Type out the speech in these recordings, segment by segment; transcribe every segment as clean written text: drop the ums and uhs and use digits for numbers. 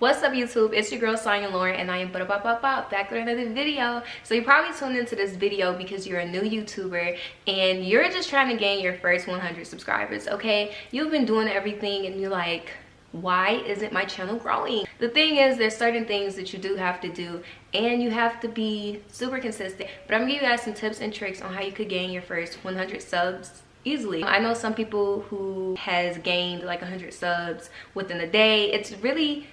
What's up YouTube? It's your girl Sonya Lauren and I am back with another video. So you probably tuned into this video because you're a new YouTuber and you're just trying to gain your first 100 subscribers, okay? You've been doing everything and you're like, why isn't my channel growing? The thing is, there's certain things that you do have to do and you have to be super consistent. But I'm gonna give you guys some tips and tricks on how you could gain your first 100 subs easily. I know some people who has gained like 100 subs within a day. It's really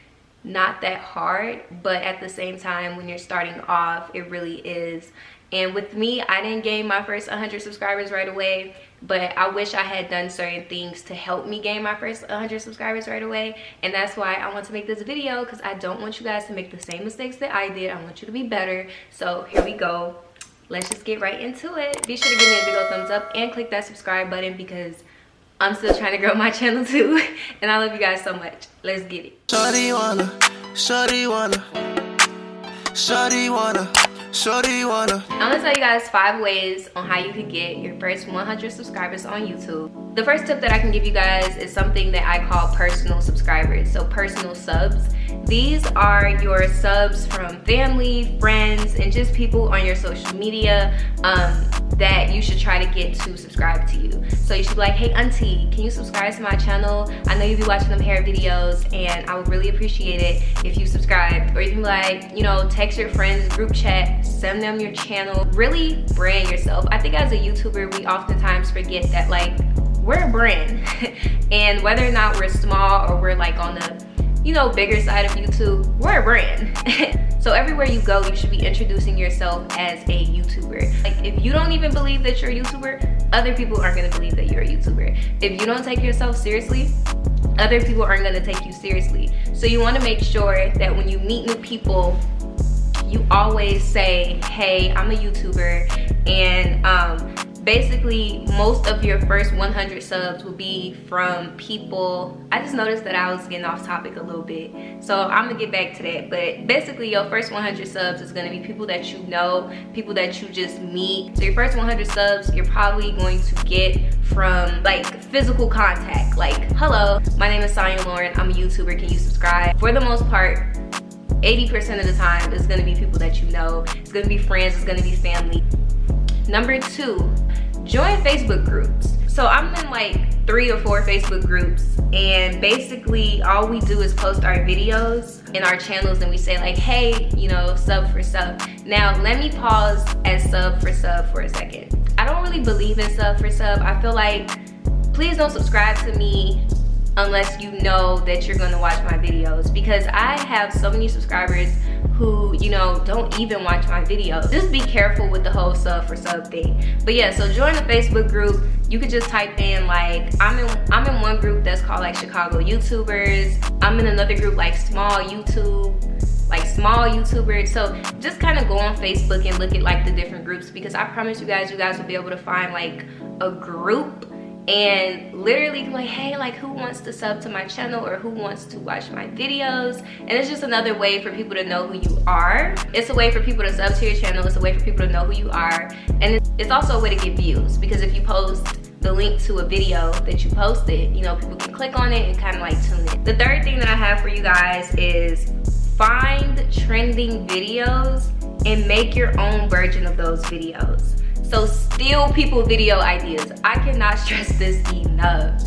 not that hard, but at the same time when you're starting off, it really is. And with me, I didn't gain my first 100 subscribers right away, but I wish I had done certain things to help me gain my first 100 subscribers right away. And that's why I want to make this video, because I don't want you guys to make the same mistakes that I did. I want you to be better. So here we go. Let's just get right into it. Be sure to give me a big old thumbs up and click that subscribe button because I'm still trying to grow my channel too. And I love you guys so much. Let's get it. Shorty wanna, shorty wanna, shorty wanna, shorty wanna. I'm gonna tell you guys 5 ways on how you can get your first 100 subscribers on YouTube. The first tip that I can give you guys is something that I call personal subscribers, so personal subs. These are your subs from family, friends, and just people on your social media that you should try to get to subscribe to you. So you should be like, hey auntie, can you subscribe to my channel? I know you be watching them hair videos and I would really appreciate it if you subscribed. Or you can be like, you know, text your friends, group chat, send them your channel. Really brand yourself. I think as a YouTuber, we oftentimes forget that like, we're a brand. And whether or not we're small or we're like on the, you know, bigger side of YouTube, we're a brand. So everywhere you go, you should be introducing yourself as a YouTuber. Like if you don't even believe that you're a YouTuber, other people aren't gonna believe that you're a YouTuber. If you don't take yourself seriously, other people aren't gonna take you seriously. So you wanna make sure that when you meet new people, you always say, hey, I'm a YouTuber, and basically most of your first 100 subs will be from people. I just noticed that I was getting off topic a little bit, so I'm gonna get back to that. But basically your first 100 subs is gonna be people that you know, people that you just meet. So your first 100 subs you're probably going to get from like physical contact, like, hello, my name is Sonya Lauren, I'm a YouTuber, can you subscribe? For the most part, 80% of the time it's gonna be people that you know. It's gonna be friends, it's gonna be family. Number 2, join Facebook groups. So I'm in like 3 or 4 Facebook groups, and basically all we do is post our videos in our channels and we say like, hey, you know, sub for sub. Now let me pause at sub for sub for a second. I don't really believe in sub for sub. I feel like, please don't subscribe to me unless you know that you're gonna watch my videos, because I have so many subscribers who, you know, don't even watch my videos. Just be careful with the whole sub for sub thing. But yeah, so join a Facebook group. You could just type in like, I'm in one group that's called like Chicago YouTubers. I'm in another group like small YouTube, like small YouTubers. So just kind of go on Facebook and look at like the different groups, because I promise you guys will be able to find like a group and literally like, hey, like who wants to sub to my channel or who wants to watch my videos? And it's just another way for people to know who you are. It's a way for people to sub to your channel. It's a way for people to know who you are. And it's also a way to get views, because if you post the link to a video that you posted, you know, people can click on it and kind of like tune in. The third thing that I have for you guys is find trending videos and make your own version of those videos. So steal people video ideas. I cannot stress this enough.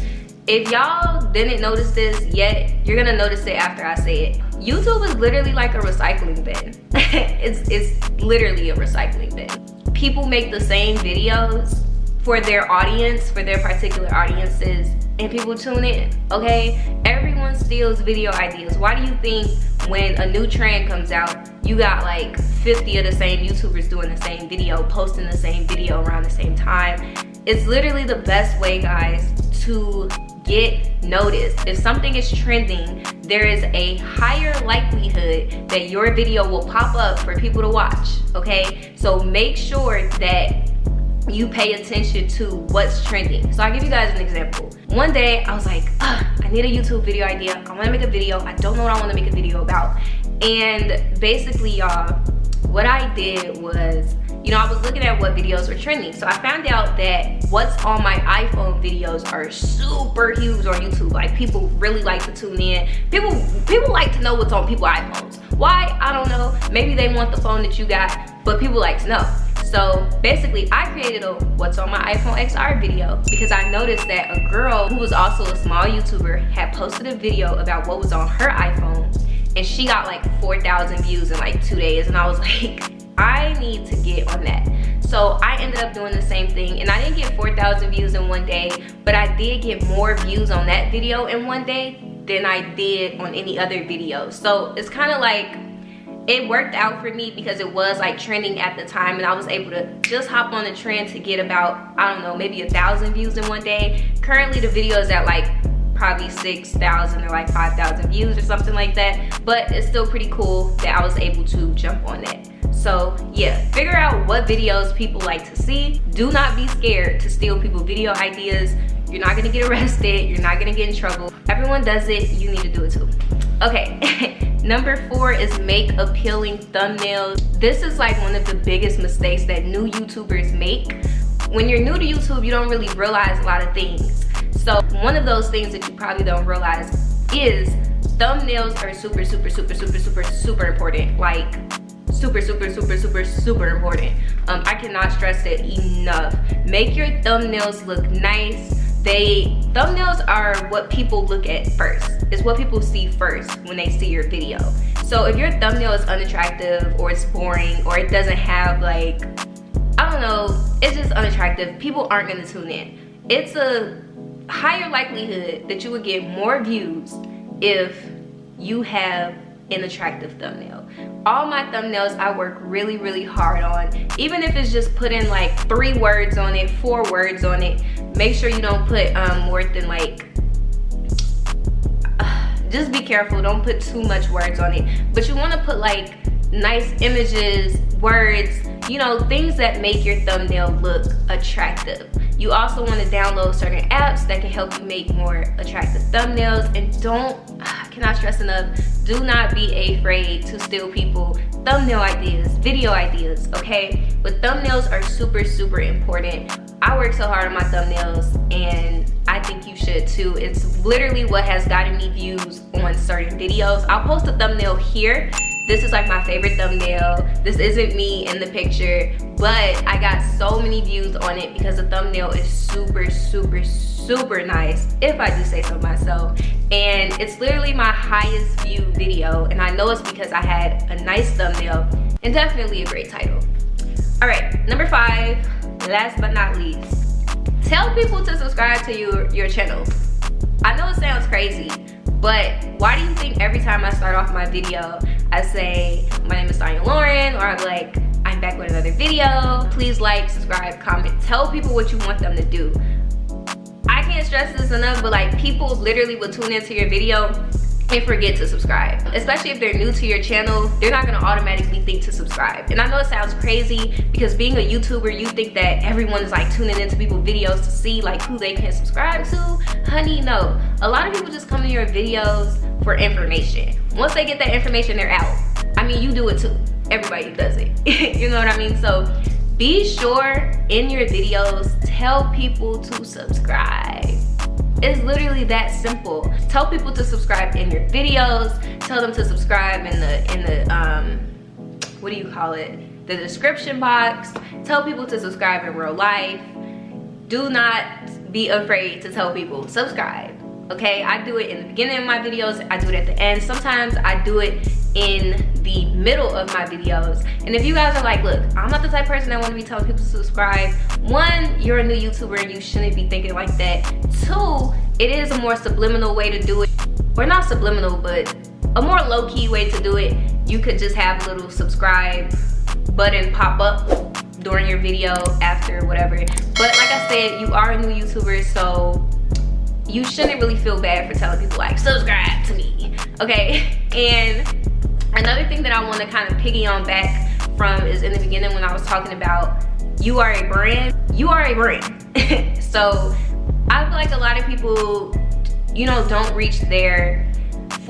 If y'all didn't notice this yet, you're gonna notice it after I say it. YouTube is literally like a recycling bin. it's literally a recycling bin. People make the same videos for their audience, for their particular audiences, and people tune in, okay? Everyone steals video ideas. Why do you think when a new trend comes out, you got like 50 of the same YouTubers doing the same video, posting the same video around the same time? It's literally the best way, guys, to get noticed. If something is trending, there is a higher likelihood that your video will pop up for people to watch, okay? So make sure that you pay attention to what's trending. So I'll give you guys an example. One day I was like, I need a YouTube video idea. I wanna make a video. I don't know what I wanna make a video about. And basically, y'all, what I did was you know, I was looking at what videos were trending. So I found out that what's on my iPhone videos are super huge on YouTube. Like, people really like to tune in. People like to know what's on people's iPhones. Why? I don't know. Maybe they want the phone that you got, but people like to know. So basically, I created a what's on my iPhone XR video because I noticed that a girl who was also a small YouTuber had posted a video about what was on her iPhone, and she got like 4,000 views in like 2 days. And I was like, I need to get on that. So I ended up doing the same thing, and I didn't get 4,000 views in 1 day, but I did get more views on that video in 1 day than I did on any other video. So it's kind of like, it worked out for me because it was like trending at the time, and I was able to just hop on the trend to get about, I don't know, maybe 1,000 views in 1 day. Currently the video is at like probably 6,000 or like 5,000 views or something like that, but it's still pretty cool that I was able to jump on that. So yeah, figure out what videos people like to see. Do not be scared to steal people's video ideas. You're not gonna get arrested, you're not gonna get in trouble. Everyone does it, you need to do it too. Okay. Number 4 is make appealing thumbnails. This is like one of the biggest mistakes that new YouTubers make. When you're new to YouTube, you don't really realize a lot of things. So one of those things that you probably don't realize is thumbnails are super important. Like super important. I cannot stress it enough. Make your thumbnails look nice. Thumbnails are what people look at first. It's what people see first when they see your video. So if your thumbnail is unattractive, or it's boring, or it doesn't have like, I don't know, it's just unattractive, people aren't gonna tune in. It's a higher likelihood that you would get more views if you have an attractive thumbnail. All my thumbnails I work really hard on. Even if it's just putting like 3 words on it, 4 words on it. Make sure you don't put more than like, just be careful, don't put too much words on it. But you wanna put like nice images, words, you know, things that make your thumbnail look attractive. You also want to download certain apps that can help you make more attractive thumbnails. And I cannot stress enough, do not be afraid to steal people thumbnail ideas, video ideas, okay? But thumbnails are super important. I work so hard on my thumbnails, and I think you should too. It's literally what has gotten me views on certain videos. I'll post a thumbnail here. This is like my favorite thumbnail. This isn't me in the picture, but I got so many views on it because the thumbnail is super nice, if I do say so myself. And it's literally my highest viewed video, and I know it's because I had a nice thumbnail and definitely a great title. All right, number 5, last but not least, tell people to subscribe to your channel. I know it sounds crazy, but why do you think every time I start off my video, I say, my name is Sonya Lauren, or I'm like, I'm back with another video. Please like, subscribe, comment, tell people what you want them to do. I can't stress this enough, but like, people literally will tune into your video and forget to subscribe. Especially if they're new to your channel, they're not gonna automatically think to subscribe. And I know it sounds crazy because being a YouTuber, you think that everyone is like tuning into people's videos to see like who they can subscribe to. Honey, no. A lot of people just come to your videos for information. Once they get that information, they're out. I mean, you do it too. Everybody does it. You know what I mean? So be sure in your videos, tell people to subscribe. It's literally that simple. Tell people to subscribe in your videos. Tell them to subscribe in the what do you call it? The description box. Tell people to subscribe in real life. Do not be afraid to tell people subscribe. Okay, I do it in the beginning of my videos. I do it at the end. Sometimes I do it in the middle of my videos. And if you guys are like, look, I'm not the type of person that want to be telling people to subscribe. 1, you're a new YouTuber and you shouldn't be thinking like that. 2, it is a more subliminal way to do it. Or not subliminal, but a more low-key way to do it. You could just have a little subscribe button pop up during your video after whatever. But like I said, you are a new YouTuber, so you shouldn't really feel bad for telling people like, subscribe to me, okay? And another thing that I want to kind of piggy on back from is in the beginning when I was talking about you are a brand. You are a brand. So I feel like a lot of people, you know, don't reach their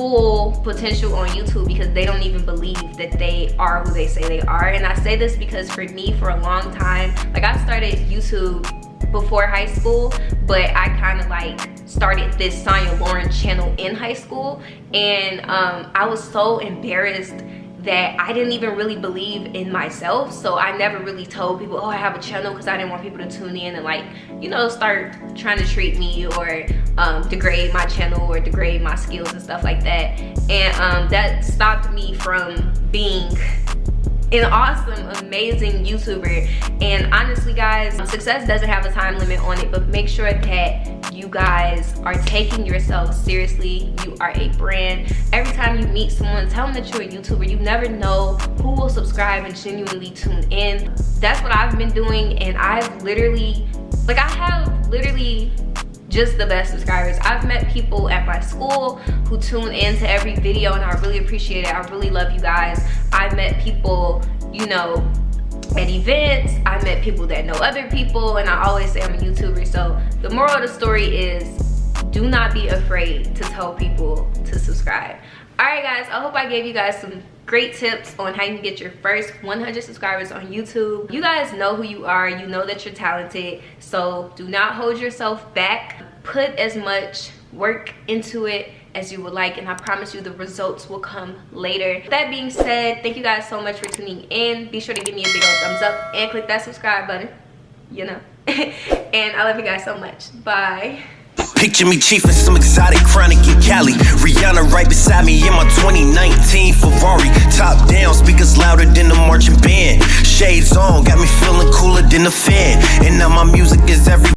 full potential on YouTube because they don't even believe that they are who they say they are. And I say this because for me, for a long time, like I started YouTube before high school, but I kind of like started this Sonya Lauren channel in high school, and I was so embarrassed that I didn't even really believe in myself. So I never really told people, oh, I have a channel, because I didn't want people to tune in and like, you know, start trying to treat me or degrade my channel or degrade my skills and stuff like that. And that stopped me from being an awesome, amazing YouTuber. And honestly guys, success doesn't have a time limit on it, but make sure that you guys are taking yourself seriously. You are a brand. Every time you meet someone, tell them that you're a YouTuber. You never know who will subscribe and genuinely tune in. That's what I've been doing, and I've literally, like, I have literally just the best subscribers. I've met people at my school who tune into every video, and I really appreciate it. I really love you guys. I met people, you know, at events. I met people that know other people, and I always say I'm a YouTuber. So the moral of the story is, do not be afraid to tell people to subscribe. All right guys, I hope I gave you guys some great tips on how you can get your first 100 subscribers on YouTube. You guys know who you are. You know that you're talented, so do not hold yourself back. Put as much work into it as you would like, and I promise you the results will come later. That being said, thank you guys so much for tuning in. Be sure to give me a big old thumbs up and click that subscribe button, you know. And I love you guys so much. Bye. Picture me chiefing some exotic chronic in Cali. Rihanna right beside me in my 2019 Ferrari. Top down, speakers louder than the marching band. Shades on, got me feeling cooler than a fan. And now my music is every